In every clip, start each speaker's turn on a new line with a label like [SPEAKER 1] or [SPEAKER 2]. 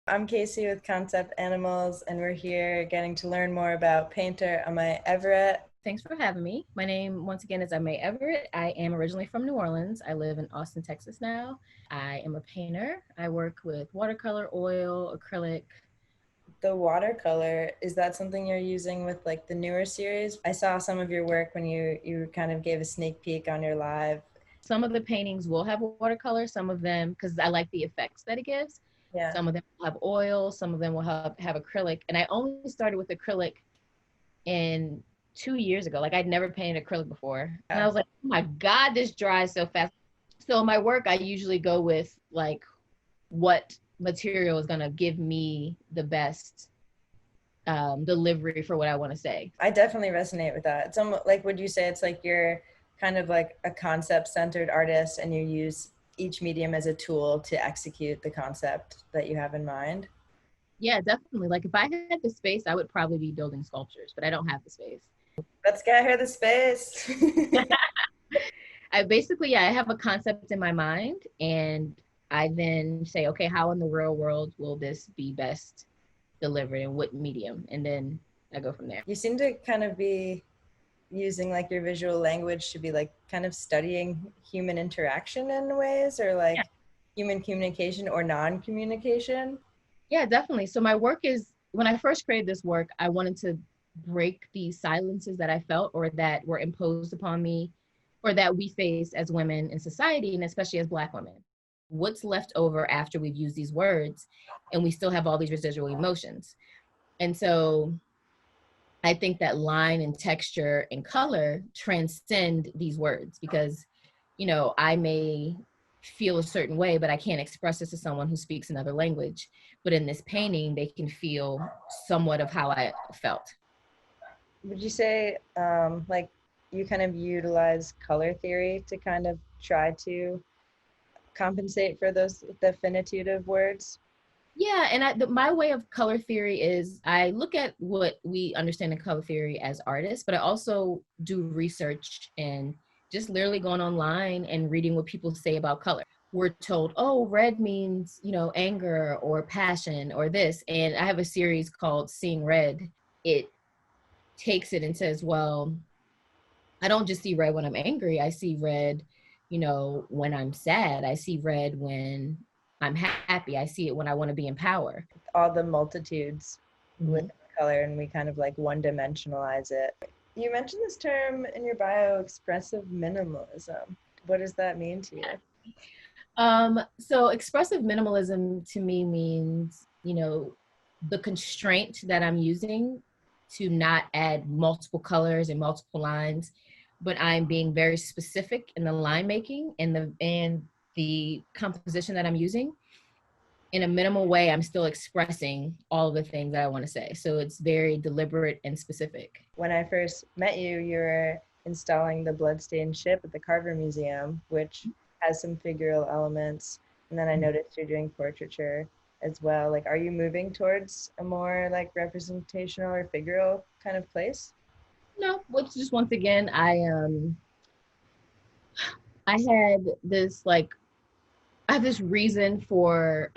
[SPEAKER 1] I'm Casey with Concept Animals, and we're here getting to learn more about painter Aimée Everett.
[SPEAKER 2] Thanks for having me. My name, once again, is Aimée Everett. I am originally from New Orleans. I live in Austin, Texas now. I am a painter. I work with watercolor, oil, acrylic.
[SPEAKER 1] The watercolor, is that something you're using with like the newer series? I saw some of your work when you kind of gave a sneak peek on your live.
[SPEAKER 2] Some of the paintings will have watercolor, some of them, because I like the effects that it gives.
[SPEAKER 1] Yeah.
[SPEAKER 2] Some of them will have oil, some of them will have acrylic. And I only started with acrylic in 2 years ago. Like I'd never painted acrylic before. And I was like, oh my God, this dries so fast. So in my work, I usually go with like what material is going to give me the best delivery for what I want to say.
[SPEAKER 1] I definitely resonate with that. It's almost like, would you say it's like you're kind of like a concept centered artist and you use each medium as a tool to execute the concept that you have in mind?
[SPEAKER 2] Yeah, definitely. Like if I had the space, I would probably be building sculptures, but I don't have the space.
[SPEAKER 1] Let's get her the space.
[SPEAKER 2] I basically, yeah, I have a concept in my mind and I then say, okay, how in the real world will this be best delivered in what medium? And then I go from there.
[SPEAKER 1] You seem to kind of be using like your visual language to be like kind of studying human interaction in ways, or like human communication or non-communication.
[SPEAKER 2] Yeah, definitely. So my work is, when I first created this work, I wanted to break the silences that I felt or that were imposed upon me or that we face as women in society, and especially as Black women. What's left over after we've used these words and we still have all these residual emotions. And so I think that line and texture and color transcend these words because, you know, I may feel a certain way, but I can't express this to someone who speaks another language. But in this painting, they can feel somewhat of how I felt.
[SPEAKER 1] Would you say like you kind of utilize color theory to kind of try to compensate for the finitude of words?
[SPEAKER 2] Yeah, and my way of color theory is I look at what we understand in color theory as artists, but I also do research and just literally going online and reading what people say about color. We're told, oh, red means, you know, anger or passion or this. And I have a series called Seeing Red. It takes it and says, well, I don't just see red when I'm angry. I see red, you know, when I'm sad. I see red when I'm happy. I see it when I want to be in power.
[SPEAKER 1] All the multitudes with color, and we kind of like one-dimensionalize it. You mentioned this term in your bio, expressive minimalism. What does that mean to you?
[SPEAKER 2] So expressive minimalism to me means, you know, the constraint that I'm using to not add multiple colors and multiple lines, but I'm being very specific in the line making and the composition that I'm using. In a minimal way, I'm still expressing all the things that I want to say. So it's very deliberate and specific.
[SPEAKER 1] When I first met you, you were installing the bloodstained ship at the Carver Museum, which has some figural elements. And then I noticed you're doing portraiture as well. Like, are you moving towards a more like representational or figural kind of place?
[SPEAKER 2] No, which just once again, I had this like I have this reason for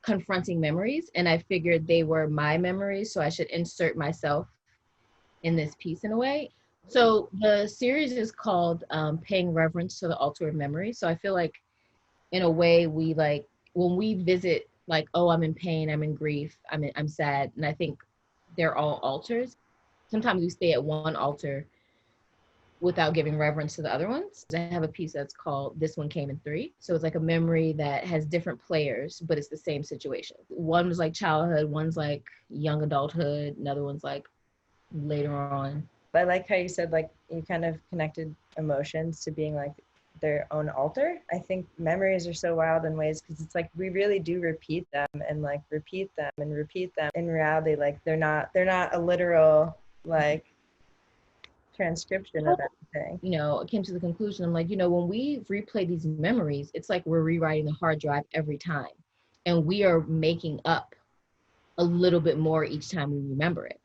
[SPEAKER 2] confronting memories, and I figured they were my memories, so I should insert myself in this piece in a way. So the series is called Paying Reverence to the Altar of Memory. So I feel like in a way we like, when we visit like, oh, I'm in pain, I'm in grief, I'm sad, and I think they're all altars. Sometimes we stay at one altar without giving reverence to the other ones. I have a piece that's called This One Came in Three. So it's like a memory that has different players, but it's the same situation. One was like childhood, one's like young adulthood, another one's like later on.
[SPEAKER 1] I like how you said like you kind of connected emotions to being like their own altar. I think memories are so wild in ways because it's like we really do repeat them and like repeat them and repeat them. In reality, like they're not a literal like transcription of anything.
[SPEAKER 2] You know, I came to the conclusion, I'm like, you know, when we replay these memories, it's like we're rewriting the hard drive every time. And we are making up a little bit more each time we remember it.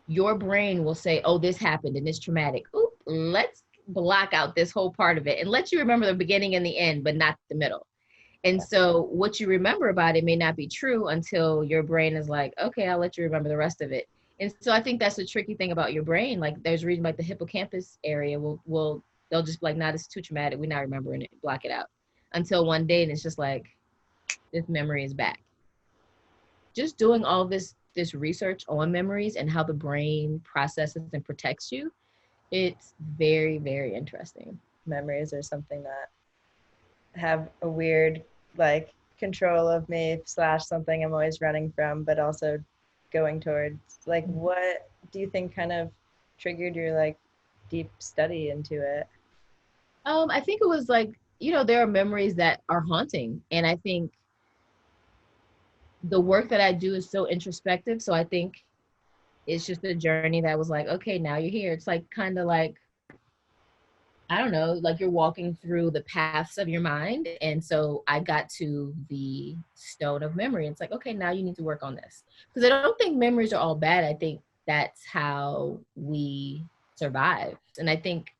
[SPEAKER 2] Your brain will say, oh, this happened and it's traumatic. Oop, let's block out this whole part of it and let you remember the beginning and the end, but not the middle. And so what you remember about it may not be true until your brain is like, okay, I'll let you remember the rest of it. And so I think that's the tricky thing about your brain. Like there's a reason like the hippocampus area will they'll just be like, nah, this is too traumatic. We're not remembering it. Block it out. Until one day and it's just like, this memory is back. Just doing all this research on memories and how the brain processes and protects you, it's very, very interesting.
[SPEAKER 1] Memories are something that have a weird like control of me slash something I'm always running from, but also going towards. Like, what do you think kind of triggered your like deep study into it?
[SPEAKER 2] I think it was like, there are memories that are haunting. And I think the work that I do is so introspective. So I think it's just a journey that was like, okay, now you're here. It's like kind of like, I don't know, like you're walking through the paths of your mind. And so I got to the stone of memory. It's like, okay, now you need to work on this. Because I don't think memories are all bad. I think that's how we survive. And I think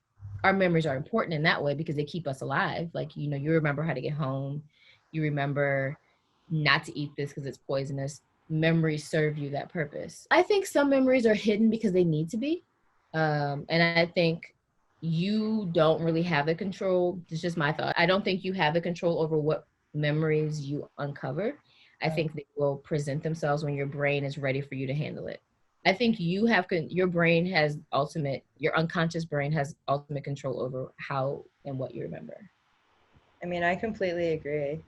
[SPEAKER 2] our memories are important in that way because they keep us alive. Like, you remember how to get home. You remember not to eat this because it's poisonous. Memories serve you that purpose. I think some memories are hidden because they need to be. And I think you don't really have the control. It's just my thought. I don't think you have the control over what memories you uncover. I think they will present themselves when your brain is ready for you to handle it. I think your brain has your unconscious brain has ultimate control over how and what you remember.
[SPEAKER 1] I mean, I completely agree.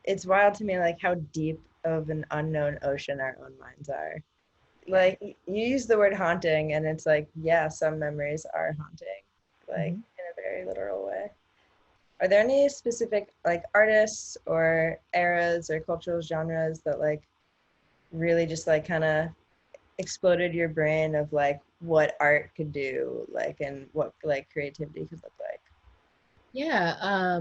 [SPEAKER 1] It's wild to me like how deep of an unknown ocean our own minds are. Like you use the word haunting, and it's like, yeah, some memories are haunting, like in a very literal way. Are there any specific like artists or eras or cultural genres that like really just like kind of exploded your brain of like what art could do, like, and what like creativity could look like?
[SPEAKER 2] Yeah.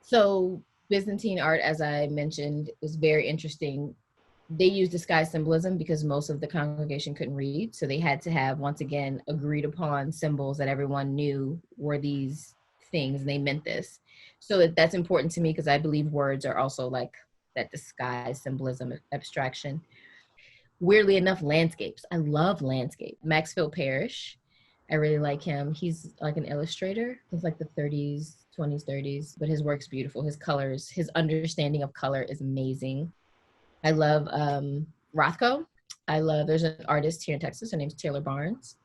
[SPEAKER 2] So Byzantine art, as I mentioned, was very interesting. They used disguised symbolism because most of the congregation couldn't read. So they had to have, once again, agreed upon symbols that everyone knew were these things and they meant this. So that's important to me because I believe words are also like that disguised symbolism abstraction. Weirdly enough, landscapes. I love landscape. Maxfield Parrish. I really like him. He's like an illustrator. He's like the 30s, 20s, 30s, but his work's beautiful. His colors, his understanding of color is amazing. I love Rothko. There's an artist here in Texas. Her name's Taylor Barnes.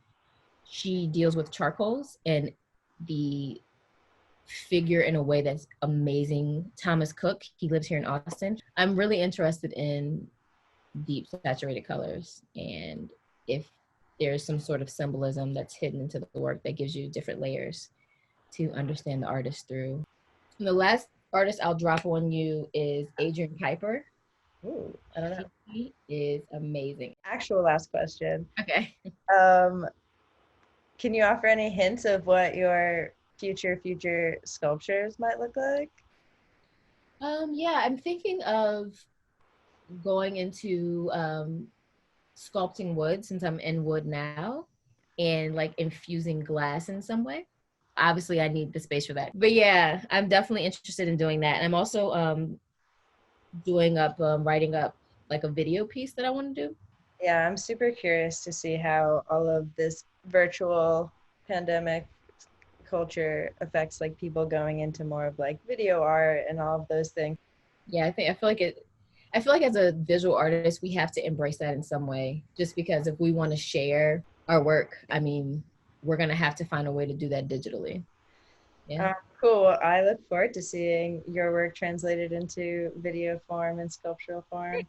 [SPEAKER 2] She deals with charcoals and the figure in a way that's amazing. Thomas Cook, he lives here in Austin. I'm really interested in deep saturated colors and if there's some sort of symbolism that's hidden into the work that gives you different layers to understand the artist through. And the last artist I'll drop on you is Adrian Piper.
[SPEAKER 1] Ooh, I don't know.
[SPEAKER 2] He is amazing.
[SPEAKER 1] Actual last question.
[SPEAKER 2] Okay.
[SPEAKER 1] Um, can you offer any hints of what your future sculptures might look like?
[SPEAKER 2] Yeah, I'm thinking of going into sculpting wood since I'm in wood now and like infusing glass in some way. Obviously, I need the space for that. But yeah, I'm definitely interested in doing that. And I'm also writing up like a video piece that I want to do.
[SPEAKER 1] Yeah, I'm super curious to see how all of this virtual pandemic culture affects like people going into more of like video art and all of those things.
[SPEAKER 2] Yeah, I feel like as a visual artist, we have to embrace that in some way, just because if we want to share our work, I mean, we're going to have to find a way to do that digitally. Yeah.
[SPEAKER 1] Cool. I look forward to seeing your work translated into video form and sculptural form.